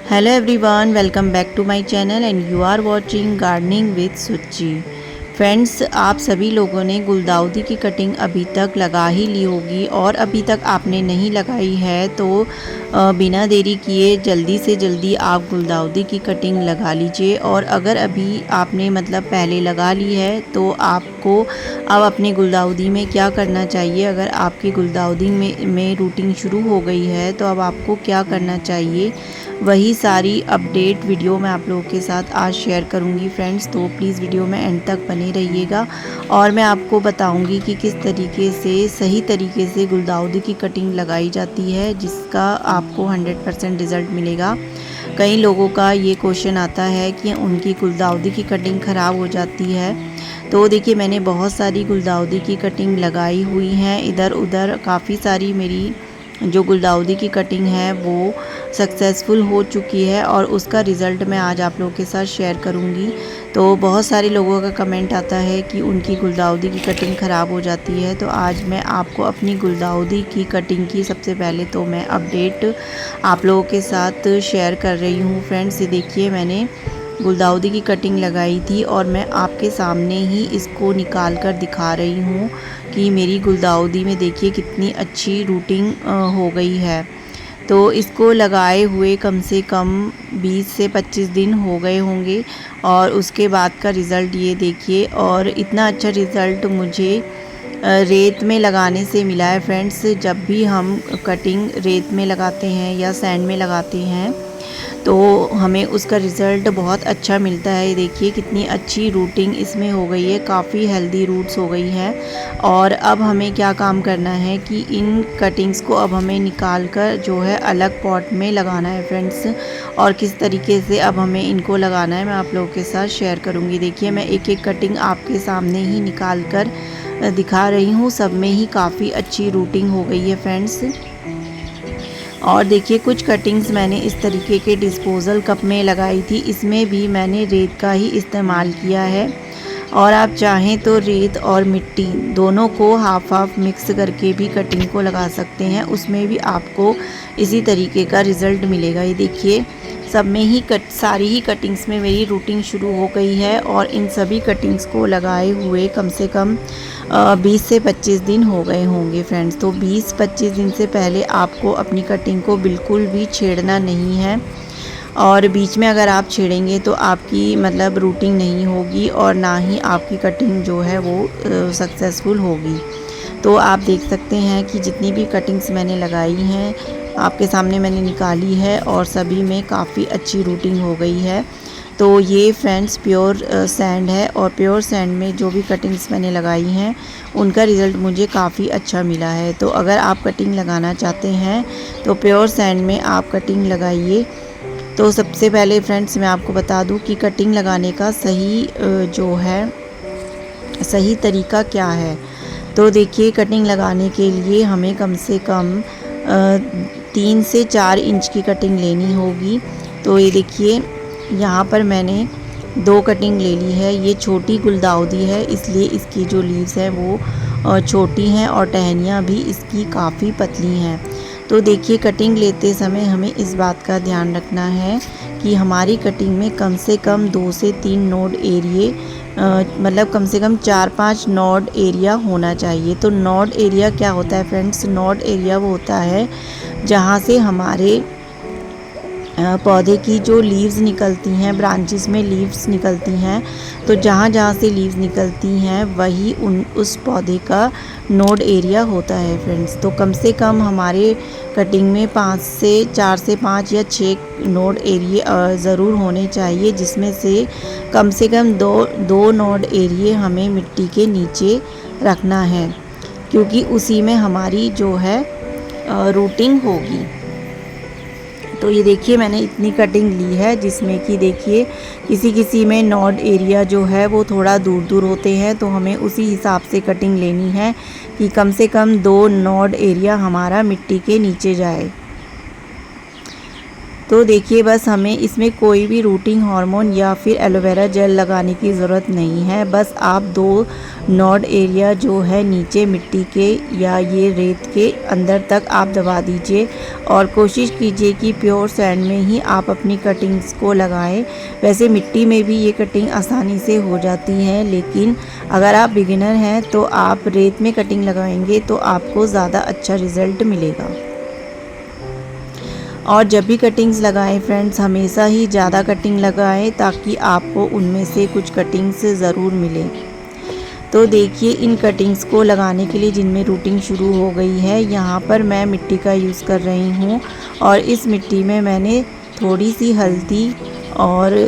Hello everyone, welcome back to my channel and you are watching gardening with Suchi. Friends, आप सभी लोगों ने गुलदाउदी की कटिंग अभी तक लगा ही ली होगी और अभी तक आपने नहीं लगाई है तो बिना देरी किए जल्दी से जल्दी आप गुलदाउदी की कटिंग लगा लीजिए। और अगर अभी आपने पहले लगा ली है तो आपको अब अपने गुलदाउदी में क्या करना चाहिए। अगर आपकी गुलदाउदी में रूटिंग शुरू हो गई है तो अब आपको क्या करना चाहिए, वही सारी अपडेट वीडियो मैं आप लोगों के साथ आज शेयर करूंगी फ्रेंड्स। तो प्लीज़ वीडियो में एंड तक बने रहिएगा और मैं आपको बताऊंगी कि किस तरीके से सही तरीके से गुलदाउदी की कटिंग लगाई जाती है, जिसका आपको 100% रिज़ल्ट मिलेगा। कई लोगों का ये क्वेश्चन आता है कि उनकी गुलदाउदी की कटिंग ख़राब हो जाती है। तो देखिए, मैंने बहुत सारी गुलदाउदी की कटिंग लगाई हुई हैं इधर उधर। काफ़ी सारी मेरी जो गुलदाउदी की कटिंग है वो सक्सेसफुल हो चुकी है और उसका रिज़ल्ट मैं आज आप लोगों के साथ शेयर करूंगी। तो बहुत सारे लोगों का कमेंट आता है कि उनकी गुलदाउदी की कटिंग ख़राब हो जाती है। तो आज मैं आपको अपनी गुलदाउदी की कटिंग की सबसे पहले तो मैं अपडेट आप लोगों के साथ शेयर कर रही हूँ फ्रेंड्स। ये देखिए, मैंने गुलदाउदी की कटिंग लगाई थी और मैं आपके सामने ही इसको निकाल कर दिखा रही हूँ कि मेरी गुलदाउदी में देखिए कितनी अच्छी रूटिंग हो गई है। तो इसको लगाए हुए कम से कम 20 से 25 दिन हो गए होंगे और उसके बाद का रिज़ल्ट ये देखिए। और इतना अच्छा रिज़ल्ट मुझे रेत में लगाने से मिला है फ्रेंड्स। जब भी हम कटिंग रेत में लगाते हैं या सैंड में लगाते हैं तो हमें उसका रिज़ल्ट बहुत अच्छा मिलता है। ये देखिए कितनी अच्छी रूटिंग इसमें हो गई है, काफ़ी हेल्दी रूट्स हो गई है। और अब हमें क्या काम करना है कि इन कटिंग्स को अब हमें निकाल कर जो है अलग पॉट में लगाना है फ्रेंड्स। और किस तरीके से अब हमें इनको लगाना है मैं आप लोगों के साथ शेयर करूँगी। देखिए, मैं एक एक कटिंग आपके सामने ही निकाल कर दिखा रही हूँ। सब में ही काफ़ी अच्छी रूटिंग हो गई है फ्रेंड्स। और देखिए, कुछ कटिंग्स मैंने इस तरीके के डिस्पोज़ल कप में लगाई थी, इसमें भी मैंने रेत का ही इस्तेमाल किया है। और आप चाहें तो रेत और मिट्टी दोनों को हाफ हाफ मिक्स करके भी कटिंग को लगा सकते हैं, उसमें भी आपको इसी तरीके का रिज़ल्ट मिलेगा। ये देखिए, सब में ही सारी ही कटिंग्स में मेरी रूटिंग शुरू हो गई है और इन सभी कटिंग्स को लगाए हुए कम से कम 20 से 25 दिन हो गए होंगे फ्रेंड्स। तो 20-25 दिन से पहले आपको अपनी कटिंग को बिल्कुल भी छेड़ना नहीं है। और बीच में अगर आप छेड़ेंगे तो आपकी रूटिंग नहीं होगी और ना ही आपकी कटिंग जो है वो सक्सेसफुल होगी। तो आप देख सकते हैं कि जितनी भी कटिंग्स मैंने लगाई हैं आपके सामने मैंने निकाली है और सभी में काफ़ी अच्छी रूटिंग हो गई है। तो ये फ्रेंड्स प्योर सैंड है और प्योर सैंड में जो भी कटिंग्स मैंने लगाई हैं उनका रिज़ल्ट मुझे काफ़ी अच्छा मिला है। तो अगर आप कटिंग लगाना चाहते हैं तो प्योर सैंड में आप कटिंग लगाइए। तो सबसे पहले फ्रेंड्स मैं आपको बता दूं कि कटिंग लगाने का सही तरीका क्या है। तो देखिए, कटिंग लगाने के लिए हमें कम से कम 3 से 4 इंच की कटिंग लेनी होगी। तो ये देखिए, यहाँ पर मैंने 2 कटिंग ले ली है। ये छोटी गुलदाउदी है इसलिए इसकी जो लीव्स हैं वो छोटी हैं और टहनियाँ भी इसकी काफ़ी पतली हैं। तो देखिए, कटिंग लेते समय हमें इस बात का ध्यान रखना है कि हमारी कटिंग में कम से कम 2 से 3 नोड एरिए कम से कम 4-5 नोड एरिया होना चाहिए। तो नोड एरिया क्या होता है फ्रेंड्स? नोड एरिया वो होता है जहाँ से हमारे पौधे की जो लीव्स निकलती हैं, ब्रांचेस में लीव्स निकलती हैं, तो जहाँ जहाँ से लीव्स निकलती हैं वही उस पौधे का नोड एरिया होता है फ्रेंड्स। तो कम से कम हमारे कटिंग में 4 से 5 या 6 नोड एरिया ज़रूर होने चाहिए, जिसमें से कम दो नोड एरिए हमें मिट्टी के नीचे रखना है, क्योंकि उसी में हमारी जो है रूटिंग होगी। तो ये देखिए, मैंने इतनी कटिंग ली है जिसमें कि देखिए किसी में नोड एरिया जो है वो थोड़ा दूर दूर होते हैं, तो हमें उसी हिसाब से कटिंग लेनी है कि कम से कम 2 नोड एरिया हमारा मिट्टी के नीचे जाए। तो देखिए बस हमें इसमें कोई भी रूटिंग हार्मोन या फिर एलोवेरा जेल लगाने की ज़रूरत नहीं है। बस आप 2 नोड एरिया जो है नीचे मिट्टी के या ये रेत के अंदर तक आप दबा दीजिए और कोशिश कीजिए कि प्योर सैंड में ही आप अपनी कटिंग्स को लगाएं। वैसे मिट्टी में भी ये कटिंग आसानी से हो जाती है, लेकिन अगर आप बिगिनर हैं तो आप रेत में कटिंग लगाएंगे तो आपको ज़्यादा अच्छा रिज़ल्ट मिलेगा। और जब भी कटिंग्स लगाएं फ्रेंड्स, हमेशा ही ज़्यादा कटिंग लगाएं ताकि आपको उनमें से कुछ कटिंग्स ज़रूर मिले। तो देखिए इन कटिंग्स को लगाने के लिए जिनमें रूटिंग शुरू हो गई है, यहाँ पर मैं मिट्टी का यूज़ कर रही हूँ और इस मिट्टी में मैंने थोड़ी सी हल्दी और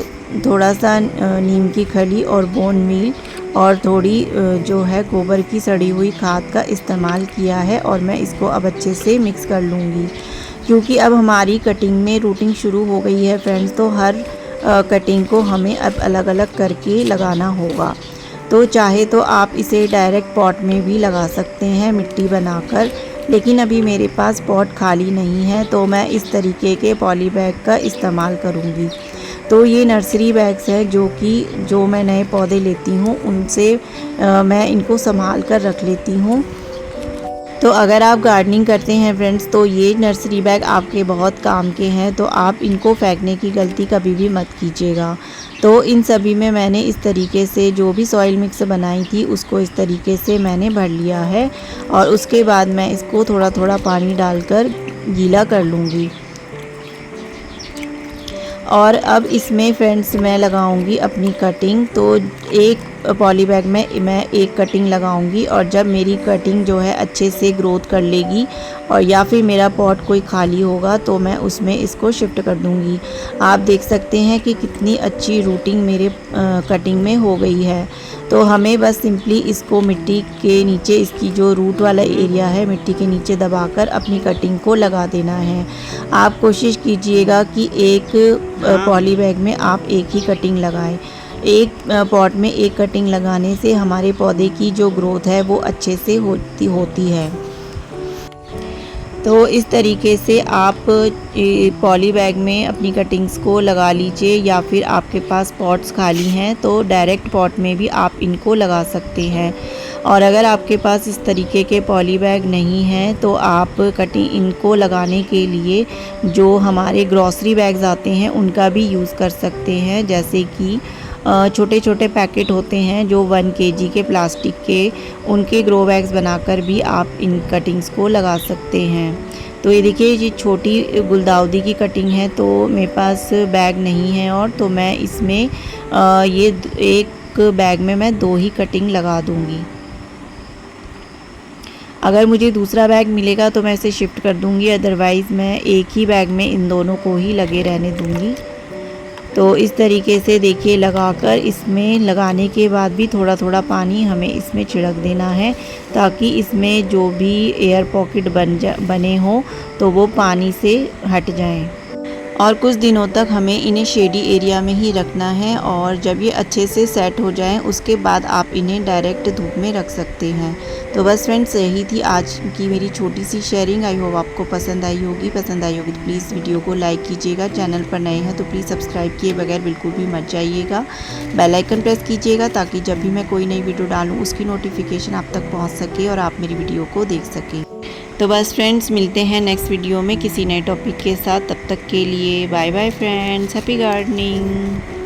थोड़ा सा नीम की खली और बोन मील और थोड़ी जो है गोबर की सड़ी हुई खाद का इस्तेमाल किया है और मैं इसको अब अच्छे से मिक्स कर लूँगी। क्योंकि अब हमारी कटिंग में रूटिंग शुरू हो गई है फ्रेंड्स, तो हर कटिंग को हमें अब अलग अलग करके लगाना होगा। तो चाहे तो आप इसे डायरेक्ट पॉट में भी लगा सकते हैं मिट्टी बनाकर, लेकिन अभी मेरे पास पॉट खाली नहीं है तो मैं इस तरीके के पॉली बैग का इस्तेमाल करूँगी। तो ये नर्सरी बैग्स है जो मैं नए पौधे लेती हूँ उनसे मैं इनको संभाल कर रख लेती हूँ। तो अगर आप गार्डनिंग करते हैं फ्रेंड्स तो ये नर्सरी बैग आपके बहुत काम के हैं, तो आप इनको फेंकने की गलती कभी भी मत कीजिएगा। तो इन सभी में मैंने इस तरीके से जो भी सॉइल मिक्स बनाई थी उसको इस तरीके से मैंने भर लिया है और उसके बाद मैं इसको थोड़ा थोड़ा पानी डालकर गीला कर लूँगी। और अब इसमें फ्रेंड्स मैं लगाऊंगी अपनी कटिंग। तो एक पॉली बैग में मैं एक कटिंग लगाऊंगी और जब मेरी कटिंग जो है अच्छे से ग्रोथ कर लेगी और या फिर मेरा पॉट कोई खाली होगा तो मैं उसमें इसको शिफ्ट कर दूंगी। आप देख सकते हैं कि कितनी अच्छी रूटिंग मेरे कटिंग में हो गई है। तो हमें बस सिंपली इसको मिट्टी के नीचे, इसकी जो रूट वाला एरिया है मिट्टी के नीचे दबाकर अपनी कटिंग को लगा देना है। आप कोशिश कीजिएगा कि एक पॉली बैग में आप एक ही कटिंग लगाएं। एक पॉट में एक कटिंग लगाने से हमारे पौधे की जो ग्रोथ है वो अच्छे से होती है। तो इस तरीके से आप पॉली बैग में अपनी कटिंग्स को लगा लीजिए या फिर आपके पास पॉट्स खाली हैं तो डायरेक्ट पॉट में भी आप इनको लगा सकते हैं। और अगर आपके पास इस तरीके के पॉली बैग नहीं हैं तो आप कटिंग इनको लगाने के लिए जो हमारे ग्रॉसरी बैग्स आते हैं उनका भी यूज़ कर सकते हैं। जैसे कि छोटे छोटे पैकेट होते हैं जो 1 kg के प्लास्टिक के, उनके ग्रो बैग्स बनाकर भी आप इन कटिंग्स को लगा सकते हैं। तो ये देखिए ये छोटी गुलदाउदी की कटिंग है तो मेरे पास बैग नहीं है और तो मैं इसमें ये एक बैग में मैं 2 ही कटिंग लगा दूँगी। अगर मुझे दूसरा बैग मिलेगा तो मैं इसे शिफ्ट कर दूँगी, अदरवाइज़ मैं एक ही बैग में इन दोनों को ही लगे रहने दूँगी। तो इस तरीके से देखिए लगाकर इसमें लगाने के बाद भी थोड़ा थोड़ा पानी हमें इसमें छिड़क देना है ताकि इसमें जो भी एयर पॉकेट बने हों तो वो पानी से हट जाएं। और कुछ दिनों तक हमें इन्हें शेडी एरिया में ही रखना है और जब ये अच्छे से सेट हो जाएं उसके बाद आप इन्हें डायरेक्ट धूप में रख सकते हैं। तो बस फ्रेंड्स यही थी आज की मेरी छोटी सी शेयरिंग। आई होप आपको पसंद आई होगी तो प्लीज़ वीडियो को लाइक कीजिएगा। चैनल पर नए हैं तो प्लीज़ सब्सक्राइब किए बगैर बिल्कुल भी मत जाइएगा। बेल आइकन प्रेस कीजिएगा ताकि जब भी मैं कोई नई वीडियो डालूँ उसकी नोटिफिकेशन आप तक पहुँच सके और आप मेरी वीडियो को देख सकें। तो बस फ्रेंड्स मिलते हैं नेक्स्ट वीडियो में किसी नए टॉपिक के साथ। तब तक के लिए bye bye friends, happy gardening.